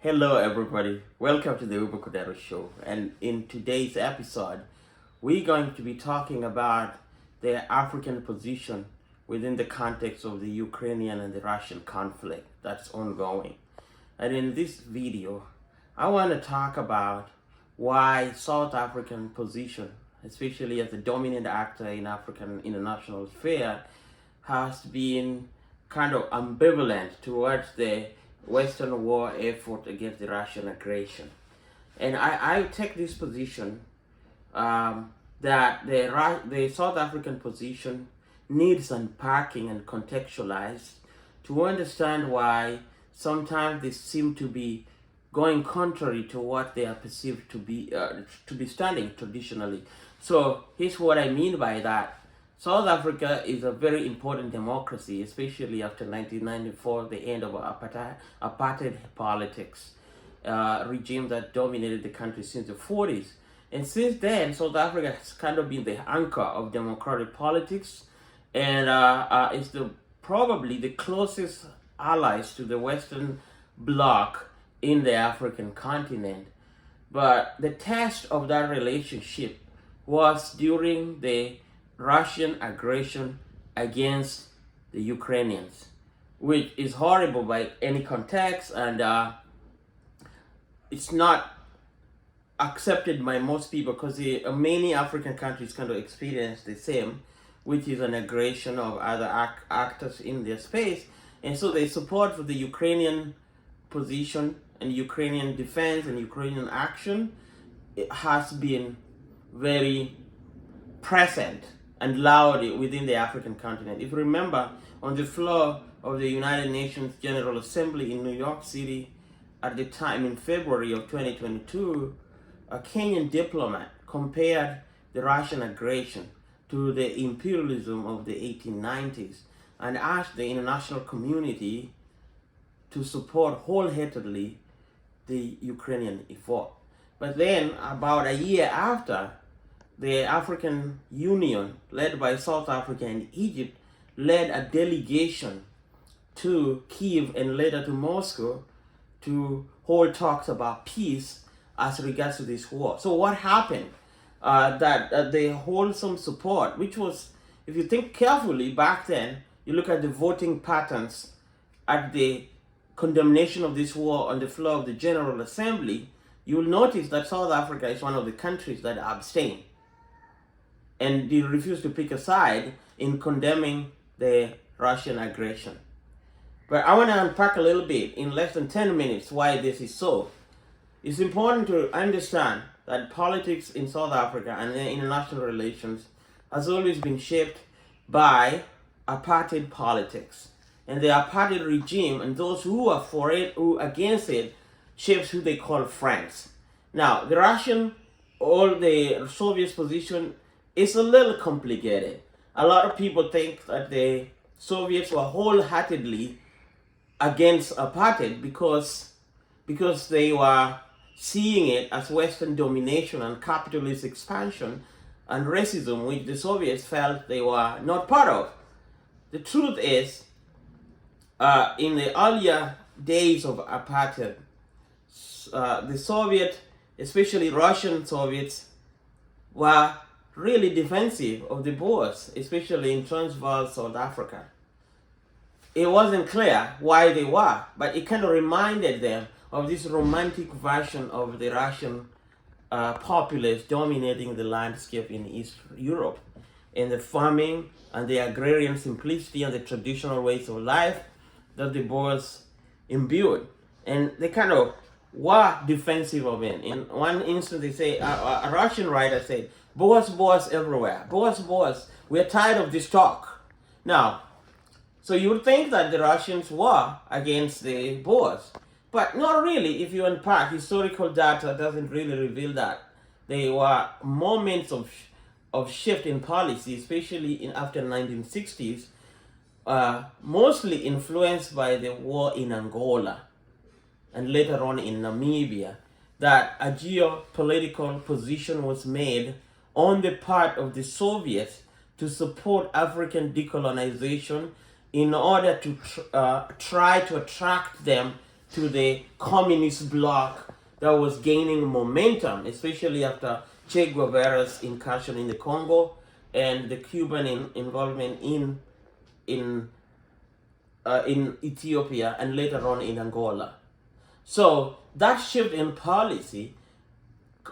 Hello, everybody. Welcome to the Uber Cordero Show. And in today's episode, we're going to be talking about the African position within the context of the Ukrainian and the Russian conflict that's ongoing. And in this video, I want to talk about why South African position, especially as a dominant actor in African international affairs, has been kind of ambivalent towards the Western war effort against the Russian aggression. And I take this position that the South African position needs unpacking and contextualized to understand why sometimes they seem to be going contrary to what they are perceived to be standing traditionally. So here's what I mean by that. South Africa is a very important democracy, especially after 1994, the end of apartheid politics, regime that dominated the country since the 40s. And since then, South Africa has kind of been the anchor of democratic politics, and is probably the closest allies to the Western Bloc in the African continent. But the test of that relationship was during the Russian aggression against the Ukrainians, which is horrible by any context, and it's not accepted by most people because many African countries kind of experience the same, which is an aggression of other actors in their space. And so the support for the Ukrainian position and Ukrainian defense and Ukrainian action has been very present and loud within the African continent. If you remember, on the floor of the United Nations General Assembly in New York City at the time in February of 2022, a Kenyan diplomat compared the Russian aggression to the imperialism of the 1890s and asked the international community to support wholeheartedly the Ukrainian effort. But then, about a year after, the African Union, led by South Africa and Egypt, led a delegation to Kiev and later to Moscow to hold talks about peace as regards to this war. So what happened? That they hold some support, which was, if you think carefully back then, you look at the voting patterns at the condemnation of this war on the floor of the General Assembly, you will notice that South Africa is one of the countries that abstain. And they refuse to pick a side in condemning the Russian aggression. But I want to unpack a little bit in less than 10 minutes why this is so. It's important to understand that politics in South Africa and international relations has always been shaped by apartheid politics. And the apartheid regime and those who are for it, who are against it, shapes who they call friends. Now, the Russian or the Soviet position is a little complicated. A lot of people think that the Soviets were wholeheartedly against apartheid because they were seeing it as Western domination and capitalist expansion and racism, which the Soviets felt they were not part of. The truth is, in the earlier days of apartheid, the Soviet, especially Russian Soviets, were really defensive of the Boers, especially in Transvaal, South Africa. It wasn't clear why they were, but it kind of reminded them of this romantic version of the Russian populace dominating the landscape in East Europe, and the farming and the agrarian simplicity and the traditional ways of life that the Boers imbued. And they kind of were defensive of it. In one instance, they say, a Russian writer said, Boers everywhere. Boers, we're tired of this talk. Now, so you would think that the Russians were against the Boers, but not really. If you unpack historical data, doesn't really reveal that. There were moments of shift in policy, especially after 1960s, mostly influenced by the war in Angola and later on in Namibia, that a geopolitical position was made on the part of the Soviets to support African decolonization in order to try to attract them to the communist bloc that was gaining momentum, especially after Che Guevara's incursion in the Congo and the Cuban involvement in Ethiopia and later on in Angola. So that shift in policy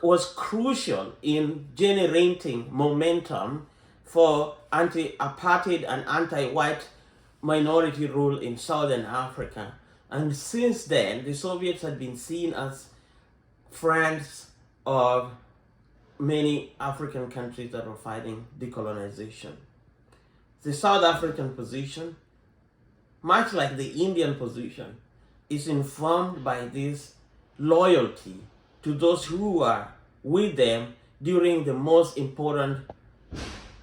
was crucial in generating momentum for anti-apartheid and anti-white minority rule in Southern Africa. And since then, the Soviets had been seen as friends of many African countries that were fighting decolonization. The South African position, much like the Indian position, is informed by this loyalty to those who are with them during the most important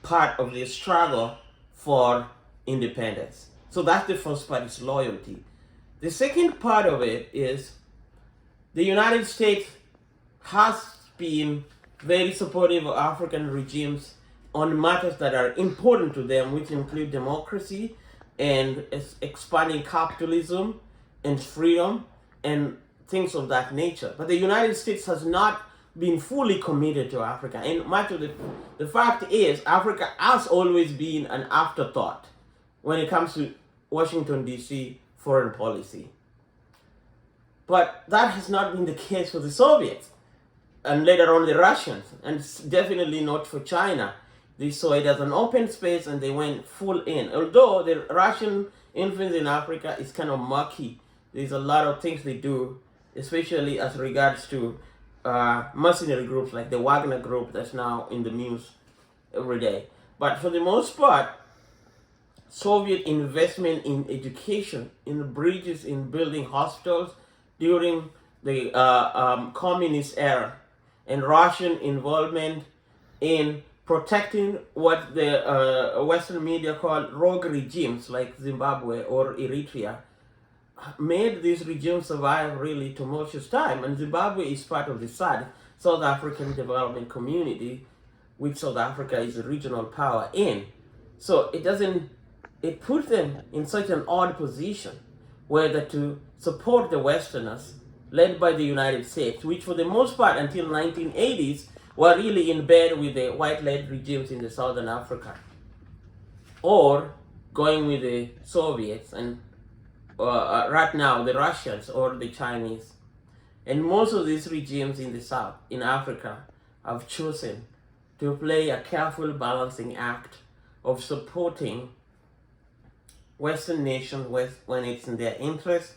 part of the struggle for independence. So that's the first part, is loyalty. The second part of it is the United States has been very supportive of African regimes on matters that are important to them, which include democracy and expanding capitalism and freedom and things of that nature. But the United States has not been fully committed to Africa. And much of the fact is, Africa has always been an afterthought when it comes to Washington, D.C. foreign policy. But that has not been the case for the Soviets, and later on the Russians, and definitely not for China. They saw it as an open space and they went full in. Although the Russian influence in Africa is kind of murky. There's a lot of things they do, especially as regards to mercenary groups like the Wagner group that's now in the news every day. But for the most part, Soviet investment in education, in bridges, in building hospitals during the communist era, and Russian involvement in protecting what the Western media call rogue regimes like Zimbabwe or Eritrea, made these regimes survive really tumultuous time. And Zimbabwe is part of the SADC, South African Development Community, which South Africa is a regional power in. So it puts them in such an odd position whether to support the Westerners led by the United States, which for the most part until 1980s were really in bed with the white-led regimes in the Southern Africa, or going with the Soviets and right now the Russians or the Chinese. And most of these regimes in the South, in Africa, have chosen to play a careful balancing act of supporting Western nations when it's in their interest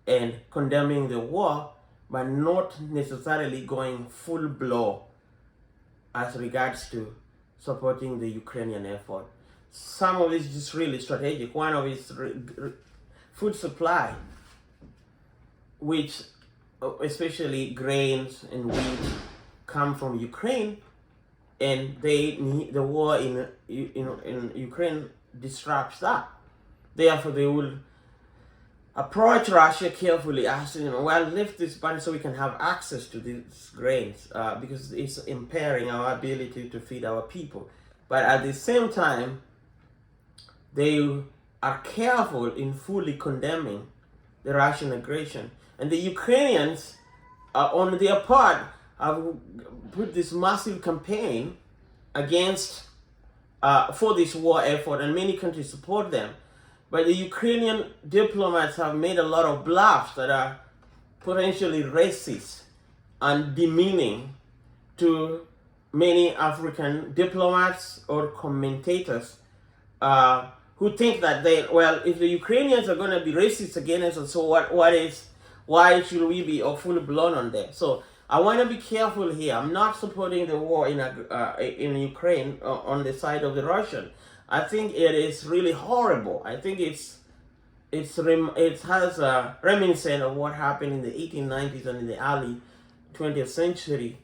and condemning the war, but not necessarily going full blow as regards to supporting the Ukrainian effort. Some of it is just really strategic. One of it is food supply, which especially grains and wheat come from Ukraine, and they need the war in Ukraine disrupts that. Therefore, they will approach Russia carefully, asking them, well, lift this button so we can have access to these grains, because it's impairing our ability to feed our people. But at the same time, they are careful in fully condemning the Russian aggression. And the Ukrainians, on their part, have put this massive campaign against, for this war effort, and many countries support them. But the Ukrainian diplomats have made a lot of bluffs that are potentially racist and demeaning to many African diplomats or commentators who think that if the Ukrainians are going to be racist against us, so why should we be full blown on them? So I want to be careful here. I'm not supporting the war in Ukraine on the side of the Russian. I think it is really horrible. I think it has a reminiscent of what happened in the 1890s and in the early 20th century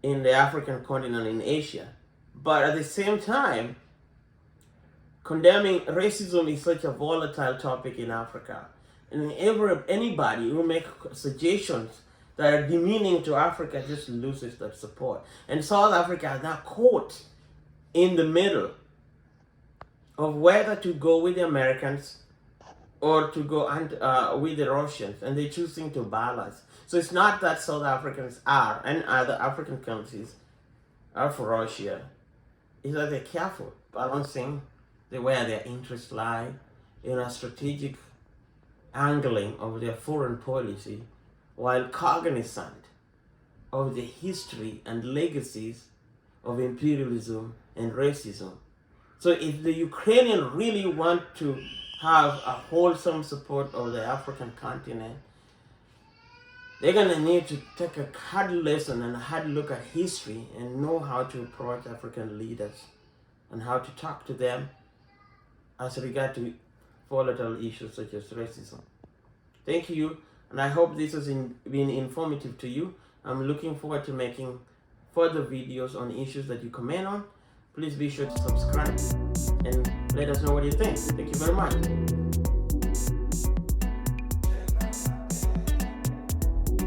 in the African continent in Asia. But at the same time, condemning racism is such a volatile topic in Africa. And anybody who makes suggestions that are demeaning to Africa just loses that support. And South Africa is now caught in the middle of whether to go with the Americans or to go with the Russians, and they're choosing to balance. So it's not that South Africans are and other African countries are for Russia. It's that they're careful, balancing where their interests lie in a strategic angling of their foreign policy, while cognizant of the history and legacies of imperialism and racism. So if the Ukrainians really want to have a wholesome support of the African continent, they're going to need to take a hard lesson and a hard look at history and know how to approach African leaders and how to talk to them as regard to volatile issues such as racism. Thank you, and I hope this has been informative to you. I'm looking forward to making further videos on issues that you comment on. Please be sure to subscribe and let us know what you think. Thank you very much.